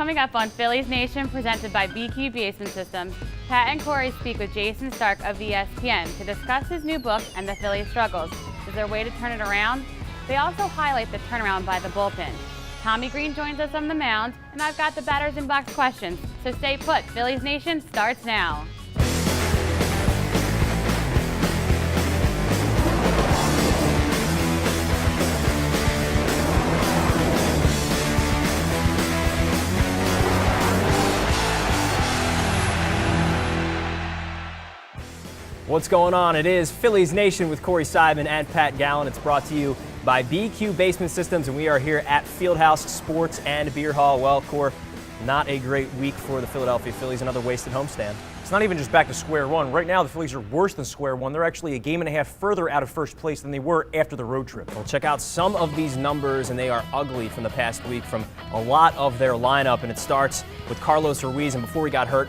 Coming up on Phillies Nation, presented by BQ Basement Systems, Pat and Corey speak with Jason Stark of ESPN to discuss his new book and the Phillies' struggles. Is there a way to turn it around? They also highlight the turnaround by the bullpen. Tommy Green joins us on the mound, and I've got the batters in box questions. So stay put. Phillies Nation starts now. What's going on? It is Phillies Nation with Corey Seidman and Pat Gallen. It's brought to you by BQ Basement Systems, and we are here at Fieldhouse Sports and Beer Hall. Well, Cor, not a great week for the Philadelphia Phillies. Another wasted homestand. It's not even just back to square one. Right now, the Phillies are worse than square one. They're actually a game and a half further out of first place than they were after the road trip. We'll check out some of these numbers, and they are ugly from the past week from a lot of their lineup, and it starts with Carlos Ruiz, and before he got hurt,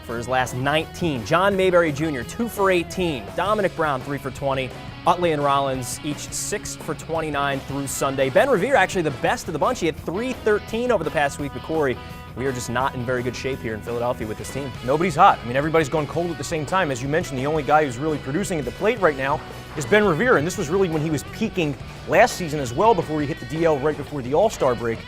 for his last 19. John Mayberry Jr., 2 for 18. Domonic Brown, 3 for 20. Utley and Rollins, each 6 for 29 through Sunday. Ben Revere, actually the best of the bunch. He had 313 over the past week with Corey. We are just not in very good shape here in Philadelphia with this team. Nobody's hot. I mean, everybody's going cold at the same time. As you mentioned, the only guy who's really producing at the plate right now is Ben Revere, and this was really when he was peaking last season as well before he hit the DL right before the All-Star break.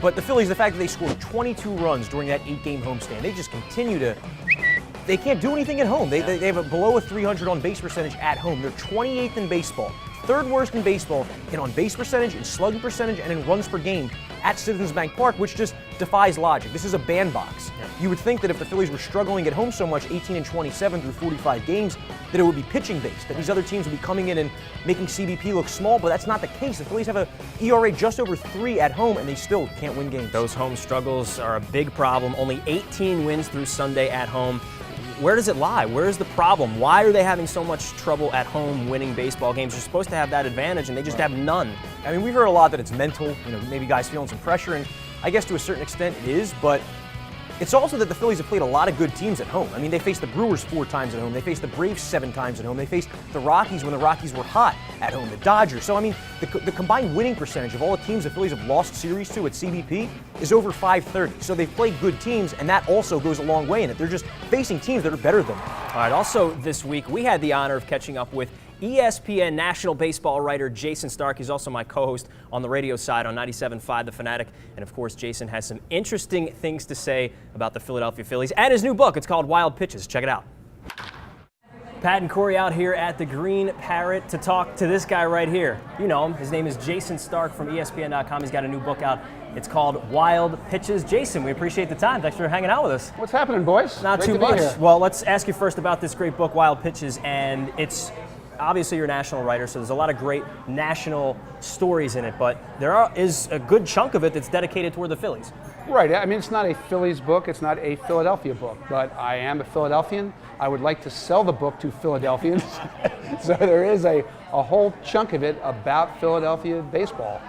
But the Phillies, the fact that they scored 22 runs during that 8-game homestand, they just continue to – they can't do anything at home. They have a below a 300 on base percentage at home. They're 28th in baseball, third worst in baseball in on base percentage, in slugging percentage, and in runs per game at Citizens Bank Park, which just defies logic. This is a bandbox. Yeah. You would think that if the Phillies were struggling at home so much, 18 and 27 through 45 games, that it would be pitching based, that these other teams would be coming in and making CBP look small, but that's not the case. The Phillies have a ERA just over 3 at home, and they still can't win games. Those home struggles are a big problem. Only 18 wins through Sunday at home. Where does it lie? Where is the problem? Why are they having so much trouble at home winning baseball games? They're supposed to have that advantage, and they just have none. I mean, we've heard a lot that it's mental, maybe guys feeling some pressure, and I guess to a certain extent it is, but it's also that the Phillies have played a lot of good teams at home. I mean, they faced the Brewers 4 times at home. They faced the Braves 7 times at home. They faced the Rockies when the Rockies were hot at home, the Dodgers. So, I mean, the combined winning percentage of all the teams the Phillies have lost series to at CBP is over 530. So they've played good teams, and that also goes a long way in it. They're just facing teams that are better than them. All right, also this week, we had the honor of catching up with ESPN national baseball writer Jason Stark. He's also my co-host on the radio side on 97.5 The Fanatic. And of course, Jason has some interesting things to say about the Philadelphia Phillies and his new book. It's called Wild Pitches. Check it out. Pat and Corey out here at the Green Parrot to talk to this guy right here. You know him. His name is Jason Stark from ESPN.com. He's got a new book out. It's called Wild Pitches. Jason, we appreciate the time. Thanks for hanging out with us. What's happening, boys? Not too much. Well, let's ask you first about this great book, Wild Pitches, and it's obviously you're a national writer, so there's a lot of great national stories in it, but is a good chunk of it that's dedicated toward the Phillies. Right. I mean, it's not a Phillies book. It's not a Philadelphia book, but I am a Philadelphian. I would like to sell the book to Philadelphians. So there is a whole chunk of it about Philadelphia baseball.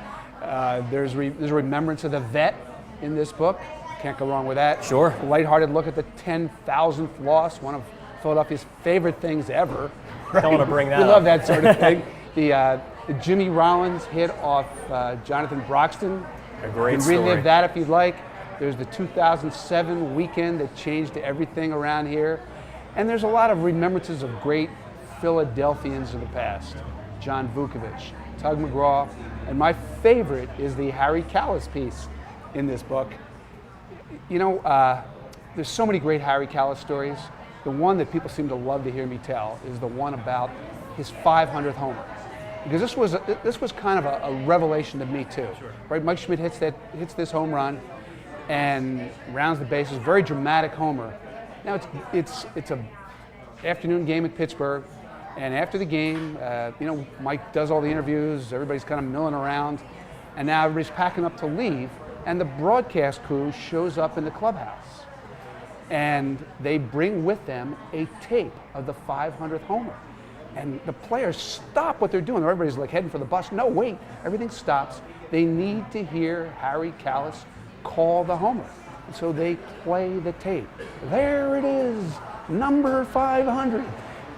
There's a remembrance of the vet in this book. Can't go wrong with that. Sure. Lighthearted look at the 10,000th loss, one of Philadelphia's favorite things ever. Right? Don't want to bring that up. We love that sort of thing. The Jimmy Rollins hit off Jonathan Broxton. A great you can story. relive that if you'd like. There's the 2007 weekend that changed everything around here. And there's a lot of remembrances of great Philadelphians of the past. John Vukovich, Tug McGraw, and my favorite is the Harry Kalas piece in this book. You know, there's so many great Harry Kalas stories. The one that people seem to love to hear me tell is the one about his 500th homer. Because this was kind of a revelation to me too. Sure. Right, Mike Schmidt hits this home run and rounds the bases, very dramatic homer. Now it's a afternoon game at Pittsburgh, and after the game, Mike does all the interviews, everybody's kind of milling around, and now everybody's packing up to leave, and the broadcast crew shows up in the clubhouse, and they bring with them a tape of the 500th homer. And the players stop what they're doing. Everybody's like heading for the bus. No, wait, everything stops. They need to hear Harry Kalas call the homer. And so they play the tape. There it is, number 500.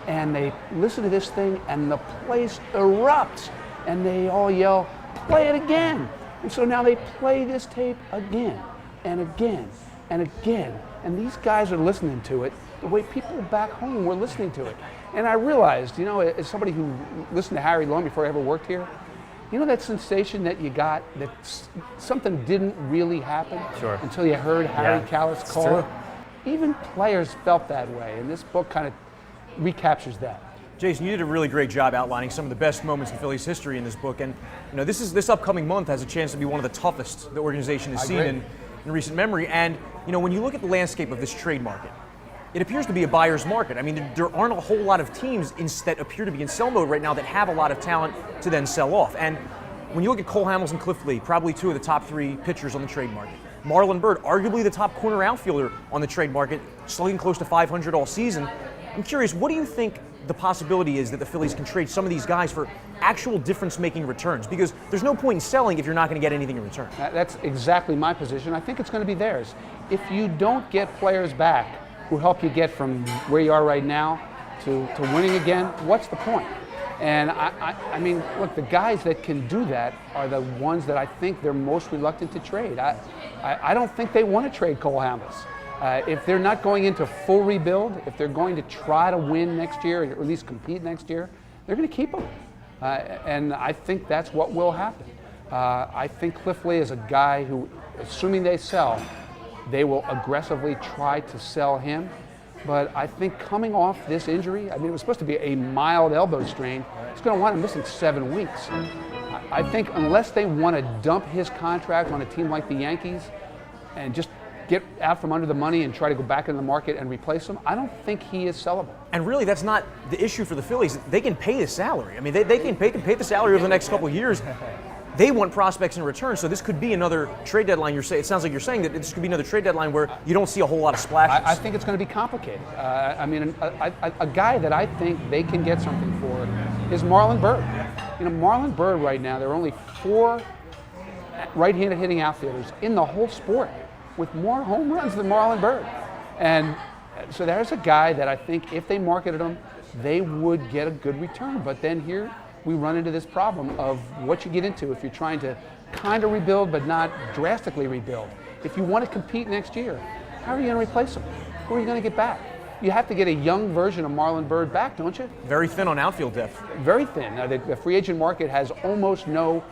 And they listen to this thing and the place erupts. And they all yell, play it again. And so now they play this tape again. and again and again. And these guys are listening to it the way people back home were listening to it. And I realized, you know, as somebody who listened to Harry long before I ever worked here, you know that sensation that you got that something didn't really happen until you heard Harry Kalas call it? Even players felt that way, and this book kind of recaptures that. Jason, you did a really great job outlining some of the best moments in Phillies history in this book, and you know this upcoming month has a chance to be one of the toughest the organization has seen in recent memory. And you know, when you look at the landscape of this trade market, it appears to be a buyer's market. I mean, there aren't a whole lot of teams that appear to be in sell mode right now that have a lot of talent to then sell off. And when you look at Cole Hamels and Cliff Lee, probably two of the top three pitchers on the trade market. Marlon Byrd, arguably the top corner outfielder on the trade market, slugging close to 500 all season. I'm curious, what do you think the possibility is that the Phillies can trade some of these guys for actual difference-making returns? Because there's no point in selling if you're not going to get anything in return. That's exactly my position. I think it's going to be theirs. If you don't get players back who help you get from where you are right now to winning again, what's the point? And I mean, look, the guys that can do that are the ones that I think they're most reluctant to trade. I don't think they want to trade Cole Hamels. If they're not going into full rebuild, if they're going to try to win next year, or at least compete next year, they're going to keep him. And I think that's what will happen. I think Cliff Lee is a guy who, assuming they sell, they will aggressively try to sell him. But I think coming off this injury, I mean, it was supposed to be a mild elbow strain. It's going to wind him missing 7 weeks. I think unless they want to dump his contract on a team like the Yankees and just get out from under the money and try to go back in the market and replace him, I don't think he is sellable. And really, that's not the issue for the Phillies. They can pay the salary. I mean, they can pay the salary over the next couple of years. They want prospects in return, so this could be another trade deadline. It sounds like you're saying that this could be another trade deadline where you don't see a whole lot of splashes. I think it's going to be complicated. I mean, a guy that I think they can get something for is Marlon Byrd. You know, Marlon Byrd right now, there are only 4 right-handed hitting outfielders in the whole sport with more home runs than Marlon Byrd. And so there's a guy that I think if they marketed him, they would get a good return. But then here we run into this problem of what you get into if you're trying to kind of rebuild but not drastically rebuild. If you want to compete next year, how are you going to replace him? Who are you going to get back? You have to get a young version of Marlon Byrd back, don't you? Very thin on outfield depth. Very thin. The free agent market has almost no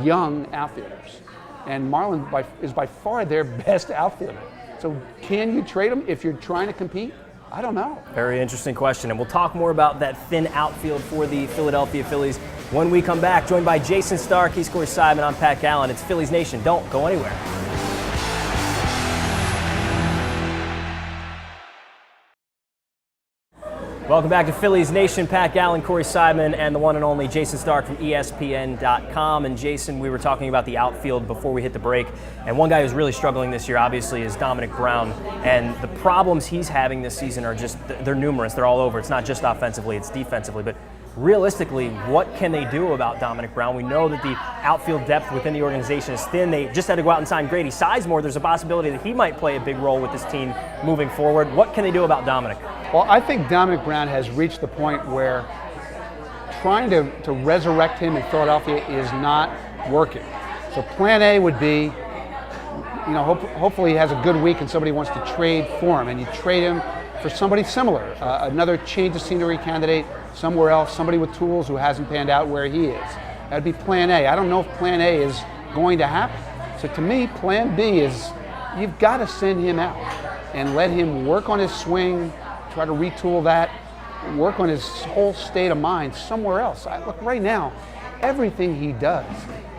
young outfielders. And Marlon is by far their best outfielder. So can you trade him if you're trying to compete? I don't know. Very interesting question, and we'll talk more about that thin outfield for the Philadelphia Phillies when we come back. Joined by Jason Stark, he's Corey Simon, I'm Pat Gallen. It's Phillies Nation. Don't go anywhere. Welcome back to Phillies Nation. Pat Gallen, Corey Simon, and the one and only Jason Stark from ESPN.com. And Jason, we were talking about the outfield before we hit the break. And one guy who's really struggling this year, obviously, is Domonic Brown. And the problems he's having this season are they're numerous. They're all over. It's not just offensively, it's defensively. But realistically, what can they do about Domonic Brown? We know that the outfield depth within the organization is thin. They just had to go out and sign Grady Sizemore. There's a possibility that he might play a big role with this team moving forward. What can they do about Domonic? Well, I think Domonic Brown has reached the point where trying to resurrect him in Philadelphia is not working. So plan A would be, you know, hopefully he has a good week and somebody wants to trade for him, and you trade him for somebody similar, another change of scenery candidate somewhere else, somebody with tools who hasn't panned out where he is. That'd be plan A. I don't know if plan A is going to happen. So to me, plan B is you've got to send him out and let him work on his swing, try to retool that, work on his whole state of mind somewhere else. Look, right now, everything he does,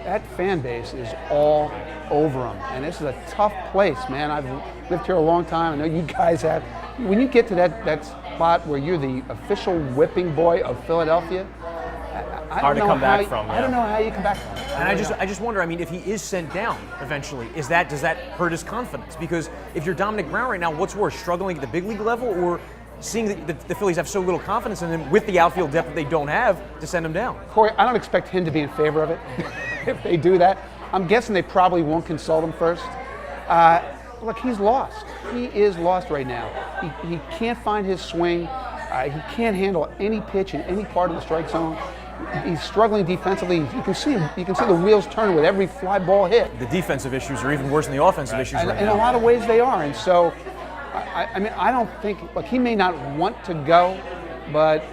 that fan base is all over him. And this is a tough place, man. I've lived here a long time. I know you guys have. When you get to that spot where you're the official whipping boy of Philadelphia, I don't know how you come back from it. And I just wonder, I mean, if he is sent down eventually, does that hurt his confidence? Because if you're Domonic Brown right now, what's worse, struggling at the big league level or seeing that the Phillies have so little confidence in him with the outfield depth that they don't have to send him down? Corey, I don't expect him to be in favor of it if they do that. I'm guessing they probably won't consult him first. Look, he's lost. He is lost right now. He can't find his swing. He can't handle any pitch in any part of the strike zone. He's struggling defensively. You can see the wheels turn with every fly ball hit. The defensive issues are even worse than the offensive issues right now. In a lot of ways they are. And so, I mean, I don't think, look, he may not want to go, but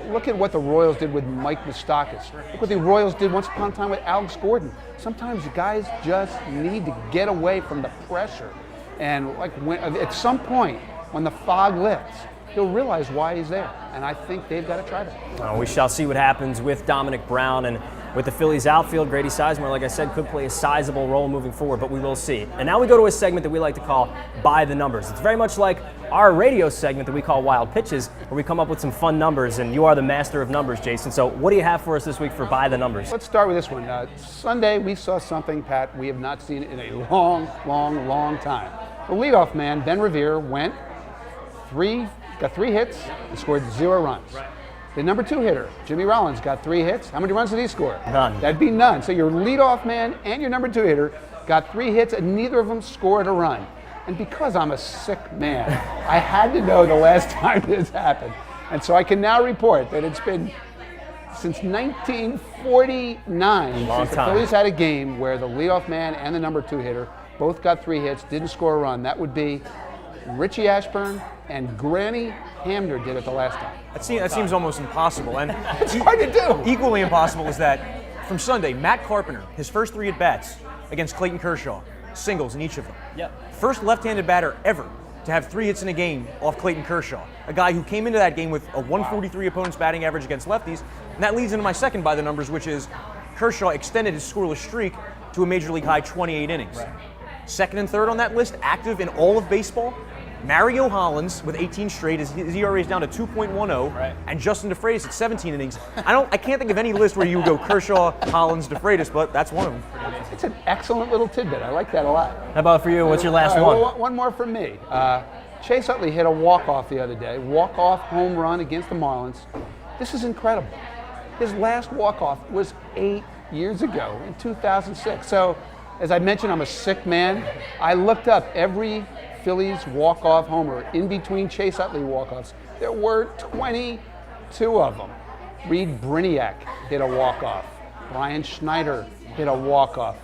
look at what the Royals did with Mike Moustakas. Look what the Royals did once upon a time with Alex Gordon. Sometimes guys just need to get away from the pressure. And like at some point, when the fog lifts, he'll realize why he's there. And I think they've got to try that. We shall see what happens with Domonic Brown and with the Phillies outfield. Grady Sizemore, like I said, could play a sizable role moving forward, but we will see. And now we go to a segment that we like to call By the Numbers. It's very much like our radio segment that we call Wild Pitches, where we come up with some fun numbers, and you are the master of numbers, Jason. So what do you have for us this week for By the Numbers? Let's start with this one. Sunday, we saw something, Pat, we have not seen in a long, long, long time. The leadoff man, Ben Revere, got 3 hits and scored 0 runs. The number 2 hitter, Jimmy Rollins, got 3 hits. How many runs did he score? None. That'd be none. So your leadoff man and your number 2 hitter got 3 hits, and neither of them scored a run. And because I'm a sick man, I had to know the last time this happened. And so I can now report that it's been since 1949 since the Phillies had a game where the leadoff man and the number 2 hitter both got 3 hits, didn't score a run. That would be Richie Ashburn and Granny Hamner did it the last time. That seems almost impossible. And it's hard to do. Equally impossible is that from Sunday, Matt Carpenter, his first 3 at-bats against Clayton Kershaw, singles in each of them. Yep. First left-handed batter ever to have 3 hits in a game off Clayton Kershaw, a guy who came into that game with a 143 opponent's batting average against lefties. And that leads into my second by the numbers, which is Kershaw extended his scoreless streak to a major league high 28 innings. Right. Second and third on that list, active in all of baseball, Mario Hollins with 18 straight. His ERA is down to 2.10, right. And Justin DeFreitas at 17 innings. I can't think of any list where you would go Kershaw, Hollins, DeFreitas, but that's one of them. It's an excellent little tidbit. I like that a lot. How about for you? What's your last one? Well, one more from me. Chase Utley hit a walk-off the other day. Walk-off home run against the Marlins. This is incredible. His last walk-off was 8 years ago in 2006. So, as I mentioned, I'm a sick man. I looked up every Phillies walk-off homer in between Chase Utley walk-offs. There were 22 of them. Reed Briniak hit a walk-off. Brian Schneider hit a walk-off.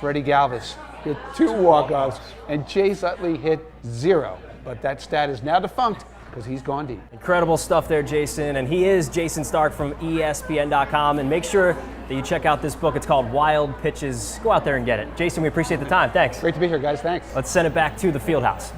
Freddie Galvis hit 2 walk-offs, and Chase Utley hit 0. But that stat is now defunct because he's gone deep. Incredible stuff there, Jason. And he is Jason Stark from ESPN.com. And make sure that you check out this book. It's called Wild Pitches. Go out there and get it. Jason, we appreciate the time. Thanks. Great to be here, guys. Thanks. Let's send it back to the Fieldhouse.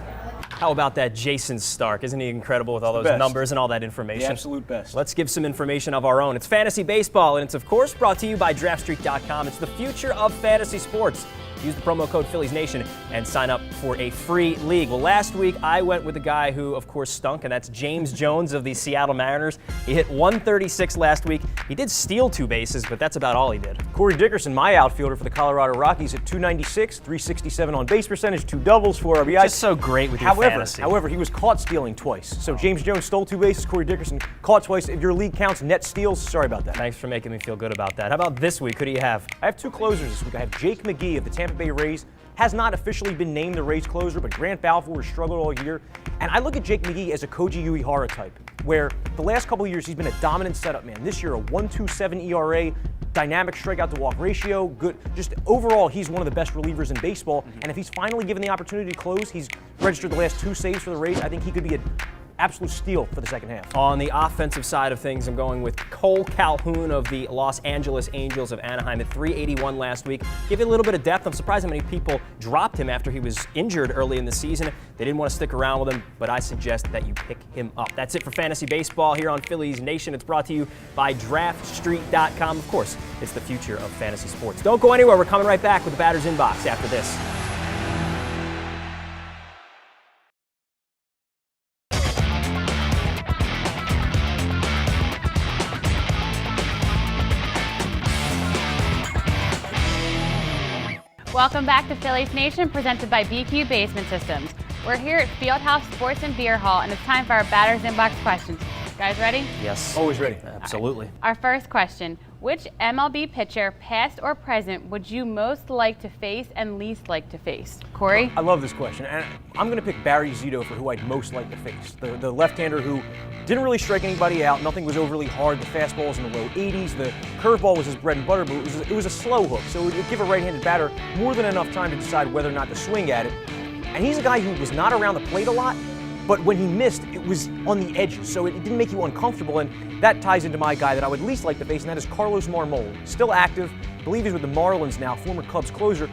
How about that Jason Stark? Isn't he incredible with all those numbers and all that information? The absolute best. Let's give some information of our own. It's fantasy baseball, and it's, of course, brought to you by DraftStreet.com. It's the future of fantasy sports. Use the promo code PhilliesNation and sign up for a free league. Well, last week I went with a guy who, of course, stunk, and that's James Jones of the Seattle Mariners. He hit 136 last week. He did steal 2 bases, but that's about all he did. Corey Dickerson, my outfielder for the Colorado Rockies, at 296, 367 on base percentage, 2 doubles, 4 RBIs. Just so great with your fantasy. However, he was caught stealing twice. So James Jones stole 2 bases, Corey Dickerson caught twice. If your league counts net steals, sorry about that. Thanks for making me feel good about that. How about this week? Who do you have? I have 2 closers this week. I have Jake McGee of the Tampa Bay Rays. Has not officially been named the Rays closer, but Grant Balfour has struggled all year. And I look at Jake McGee as a Koji Uehara type, where the last couple of years he's been a dominant setup man. This year, a 1.27 ERA, dynamic strikeout to walk ratio, good. Just overall, he's one of the best relievers in baseball. And if he's finally given the opportunity to close, he's registered the last 2 saves for the Rays. I think he could be an absolute steal for the second half. On the offensive side of things, I'm going with Cole Calhoun of the Los Angeles Angels of Anaheim at 381 last week. Give it a little bit of depth. I'm surprised how many people dropped him after he was injured early in the season. They didn't want to stick around with him, but I suggest that you pick him up. That's it for fantasy baseball here on Phillies Nation. It's brought to you by DraftStreet.com. Of course, it's the future of fantasy sports. Don't go anywhere. We're coming right back with the Batter's Inbox after this. Welcome back to Phillies Nation, presented by BQ Basement Systems. We're here at Fieldhouse Sports and Beer Hall, and it's time for our Batter's Inbox questions. Guys ready? Yes. Always ready. Absolutely. Our first question, which MLB pitcher, past or present, would you most like to face and least like to face? Corey? I love this question, and I'm going to pick Barry Zito for who I'd most like to face. The left-hander who didn't really strike anybody out. Nothing was overly hard. The fastball was in the low 80s. The curveball was his bread and butter, but it was a slow hook, so it would give a right-handed batter more than enough time to decide whether or not to swing at it. And he's a guy who was not around the plate a lot, but when he missed, it was on the edges, so it didn't make you uncomfortable, and that ties into my guy that I would least like to face, and that is Carlos Marmol. Still active, believe he's with the Marlins now, former Cubs closer.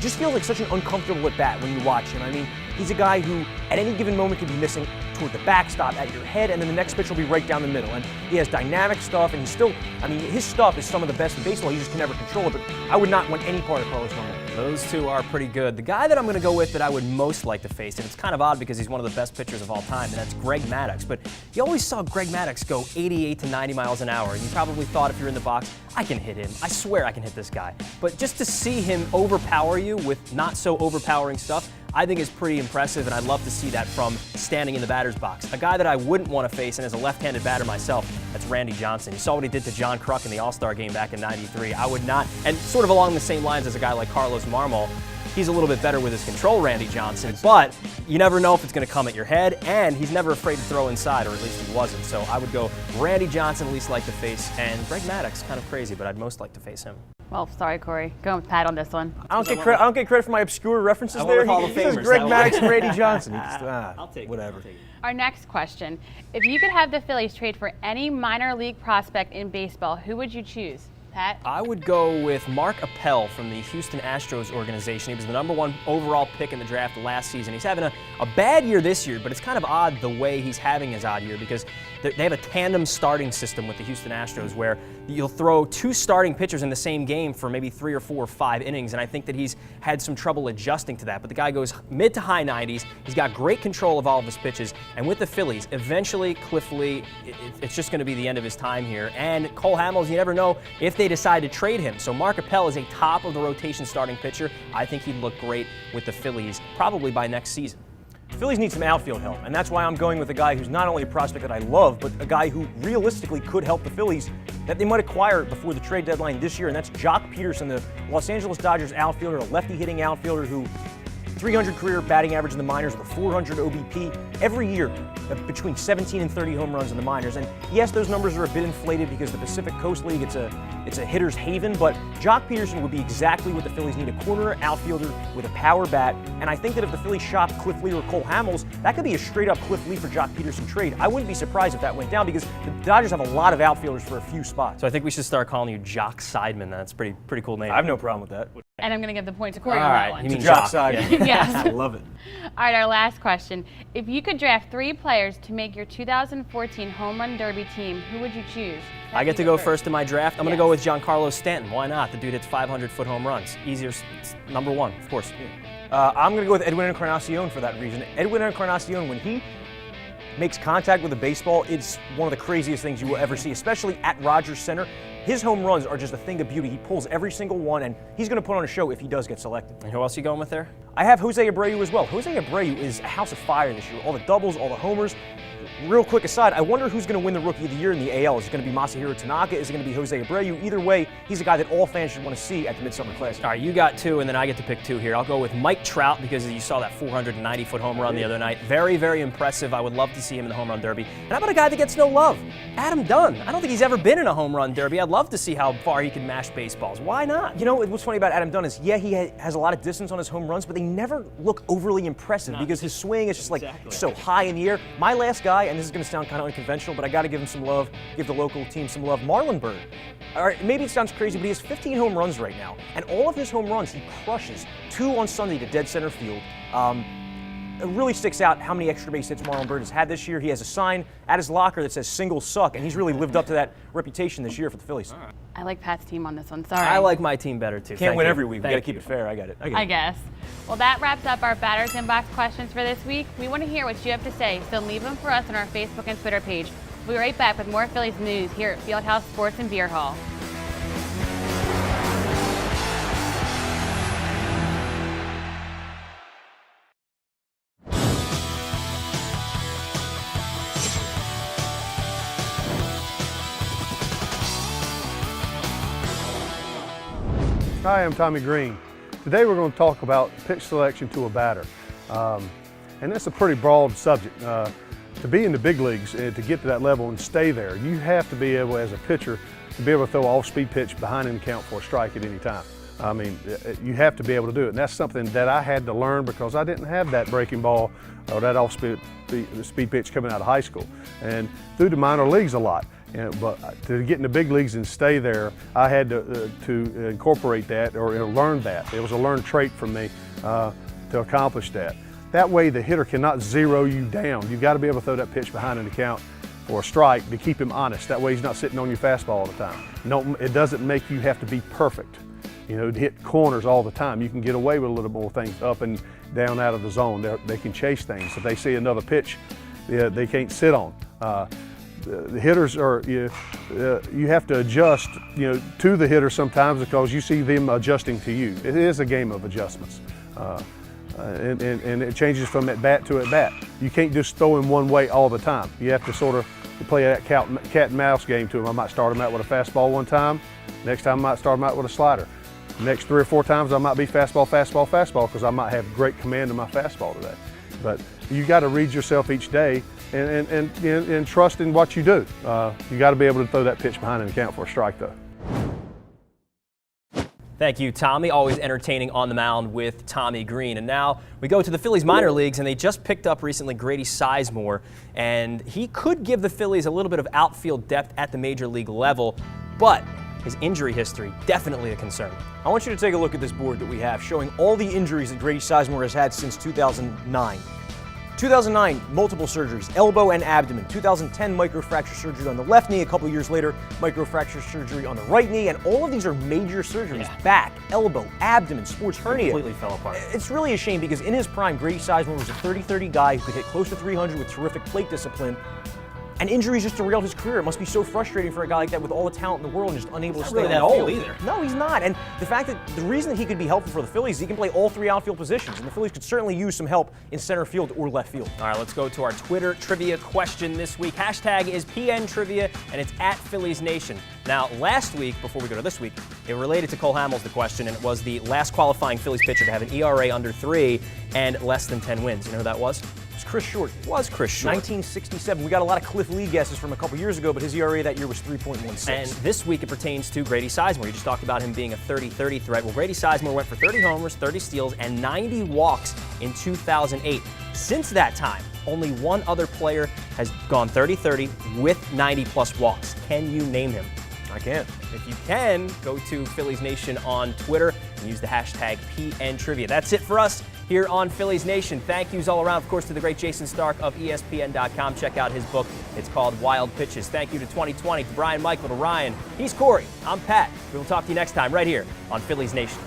Just feels like such an uncomfortable at bat when you watch him. I mean, he's a guy who at any given moment could be missing toward the backstop at your head, and then the next pitch will be right down the middle. And he has dynamic stuff, and he's still, I mean, his stuff is some of the best in baseball. He just can never control it, but I would not want any part of Carlos Marmol. Those two are pretty good. The guy that I'm going to go with that I would most like to face, and it's kind of odd because he's one of the best pitchers of all time, and that's Greg Maddux. But you always saw Greg Maddux go 88 to 90 miles an hour, and you probably thought if you're in the box, I can hit him. I swear I can hit this guy. But just to see him overpower you with not so overpowering stuff, I think is pretty impressive, and I'd love to see that from standing in the batter's box. A guy that I wouldn't want to face, and as a left-handed batter myself, that's Randy Johnson. You saw what he did to John Kruk in the All-Star game back in '93. I would not, and sort of along the same lines as a guy like Carlos Marmol, he's a little bit better with his control, Randy Johnson, but you never know if it's going to come at your head, and he's never afraid to throw inside, or at least he wasn't. So I would go Randy Johnson, least like to face, and Greg Maddux, kind of crazy, but I'd most like to face him. Well, sorry, Corey. Going with Pat on this one. I don't get credit for my obscure references there. He says Greg Maddux and Randy Johnson. I'll take whatever. it. Our next question, if you could have the Phillies trade for any minor league prospect in baseball, who would you choose? Pat? I would go with Mark Appel from the Houston Astros organization. He was the #1 overall pick in the draft last season. He's having a bad year this year, but it's kind of odd the way he's having his odd year because they have a tandem starting system with the Houston Astros where you'll throw 2 starting pitchers in the same game for maybe 3 or 4 or 5 innings, and I think that he's had some trouble adjusting to that. But the guy goes mid to high 90s. He's got great control of all of his pitches, and with the Phillies, eventually Cliff Lee, it's just going to be the end of his time here. And Cole Hamels, you never know if they decide to trade him. So Mark Appel is a top of the rotation starting pitcher. I think he'd look great with the Phillies probably by next season. The Phillies need some outfield help, and that's why I'm going with a guy who's not only a prospect that I love, but a guy who realistically could help the Phillies that they might acquire before the trade deadline this year, and that's Jock Peterson, the Los Angeles Dodgers outfielder, a lefty-hitting outfielder who 300 career batting average in the minors with a 400 OBP every year, between 17 and 30 home runs in the minors. And yes, those numbers are a bit inflated because the Pacific Coast League, it's a hitter's haven, but Jock Peterson would be exactly what the Phillies need, a corner outfielder with a power bat. And I think that if the Phillies shop Cliff Lee or Cole Hamels, that could be a straight-up Cliff Lee for Jock Peterson trade. I wouldn't be surprised if that went down because the Dodgers have a lot of outfielders for a few spots. So I think we should start calling you Jock Seidman. That's a pretty cool name. I have no problem with that. And I'm going to give the point to Corey All on right, that one. you mean Jock Jock. Seidman. Yes. I love it. All right, our last question. If you could draft 3 players to make your 2014 Home Run Derby team, who would you choose? I get to go first in my draft. I'm going Yes. to go with Giancarlo Stanton. Why not? The dude hits 500-foot home runs. Easier, #1, of course. I'm going to go with Edwin Encarnacion for that reason. Edwin Encarnacion, when he makes contact with a baseball, it's one of the craziest things you will ever see, especially at Rogers Center. His home runs are just a thing of beauty. He pulls every single one, and he's going to put on a show if he does get selected. And who else are you going with there? I have Jose Abreu as well. Jose Abreu is a house of fire this year. All the doubles, all the homers. Real quick aside, I wonder who's going to win the Rookie of the Year in the AL. Is it going to be Masahiro Tanaka? Is it going to be Jose Abreu? Either way, he's a guy that all fans should want to see at the Midsummer Classic. All right, you got 2, and then I get to pick 2 here. I'll go with Mike Trout because you saw that 490-foot home run the other night. Very, very impressive. I would love to see him in the Home Run Derby. And how about a guy that gets no love? Adam Dunn. I don't think he's ever been in a Home Run Derby. I'd love to see how far he can mash baseballs. Why not? You know, what's funny about Adam Dunn is, yeah, he has a lot of distance on his home runs, but they never look overly impressive because his swing is just like so high in the air. My last guy, and this is going to sound kind of unconventional, but I got to give him some love, give the local team some love, Marlon Byrd. All right, maybe it sounds crazy, but he has 15 home runs right now, and all of his home runs he crushes. 2 on Sunday to dead center field. It really sticks out how many extra base hits Marlon Byrd has had this year. He has a sign at his locker that says "singles suck," and he's really lived up to that reputation this year for the Phillies. I like Pat's team on this one. Sorry. I like my team better, too. Can't Thank win you. every week. We Thank got to keep you. it fair. I get it. I guess. Well, that wraps up our Batters Inbox questions for this week. We want to hear what you have to say, so leave them for us on our Facebook and Twitter page. We'll be right back with more Phillies news here at Fieldhouse Sports and Beer Hall. Hi, I'm Tommy Green. Today we're going to talk about pitch selection to a batter. And that's a pretty broad subject. To be in the big leagues, to get to that level and stay there, you have to be able, as a pitcher, to be able to throw an off-speed pitch behind in the count for a strike at any time. I mean, you have to be able to do it. And that's something that I had to learn because I didn't have that breaking ball or that off-speed pitch coming out of high school. And through the minor leagues a lot. But to get in the big leagues and stay there, I had to incorporate that or learn that. It was a learned trait for me to accomplish that. That way the hitter cannot zero you down. You've got to be able to throw that pitch behind in the count for a strike to keep him honest. That way he's not sitting on your fastball all the time. No, it doesn't make you have to be perfect. You know, to hit corners all the time. You can get away with a little more things up and down out of the zone. They can chase things. If they see another pitch, they can't sit on. The hitters are, you have to adjust, to the hitter sometimes because you see them adjusting to you. It is a game of adjustments. And it changes from at bat to at bat. You can't just throw him one way all the time. You have to sort of play that cat and mouse game to him. I might start him out with a fastball one time. Next time I might start him out with a slider. Next 3 or 4 times I might be fastball, fastball, fastball because I might have great command of my fastball today. But you got to read yourself each day and trust in what you do. You got to be able to throw that pitch behind in the count for a strike though. Thank you, Tommy. Always entertaining on the mound with Tommy Green. And now we go to the Phillies minor leagues, and they just picked up recently Grady Sizemore, and he could give the Phillies a little bit of outfield depth at the major league level, but his injury history definitely a concern. I want you to take a look at this board that we have showing all the injuries that Grady Sizemore has had since 2009. 2009, multiple surgeries, elbow and abdomen. 2010, microfracture surgery on the left knee. A couple of years later, microfracture surgery on the right knee. And all of these are major surgeries. Yeah. Back, elbow, abdomen, sports hernia. Completely fell apart. It's really a shame because in his prime, Grady Sizemore was a 30-30 guy who could hit close to 300 with terrific plate discipline. And injuries just derailed his career. It must be so frustrating for a guy like that with all the talent in the world and just unable to stay that old either. No, he's not. And the fact that the reason that he could be helpful for the Phillies is he can play all 3 outfield positions, and the Phillies could certainly use some help in center field or left field. All right, let's go to our Twitter trivia question this week. Hashtag is PN Trivia, and it's at Phillies Nation. Now, last week, before we go to this week, it related to Cole Hamels, the question, and it was the last qualifying Phillies pitcher to have an ERA under 3 and less than 10 wins. You know who that was? It was Chris Short. It was Chris Short. 1967. We got a lot of Cliff Lee guesses from a couple years ago, but his ERA that year was 3.16. And this week it pertains to Grady Sizemore. You just talked about him being a 30-30 threat. Well, Grady Sizemore went for 30 homers, 30 steals, and 90 walks in 2008. Since that time, only one other player has gone 30-30 with 90-plus walks. Can you name him? I can. If you can, go to Phillies Nation on Twitter and use the hashtag PNTrivia. That's it for us here on Phillies Nation. Thank yous all around, of course, to the great Jason Stark of ESPN.com. Check out his book. It's called Wild Pitches. Thank you to 2020, to Brian Michael, to Ryan. He's Corey. I'm Pat. We will talk to you next time right here on Phillies Nation.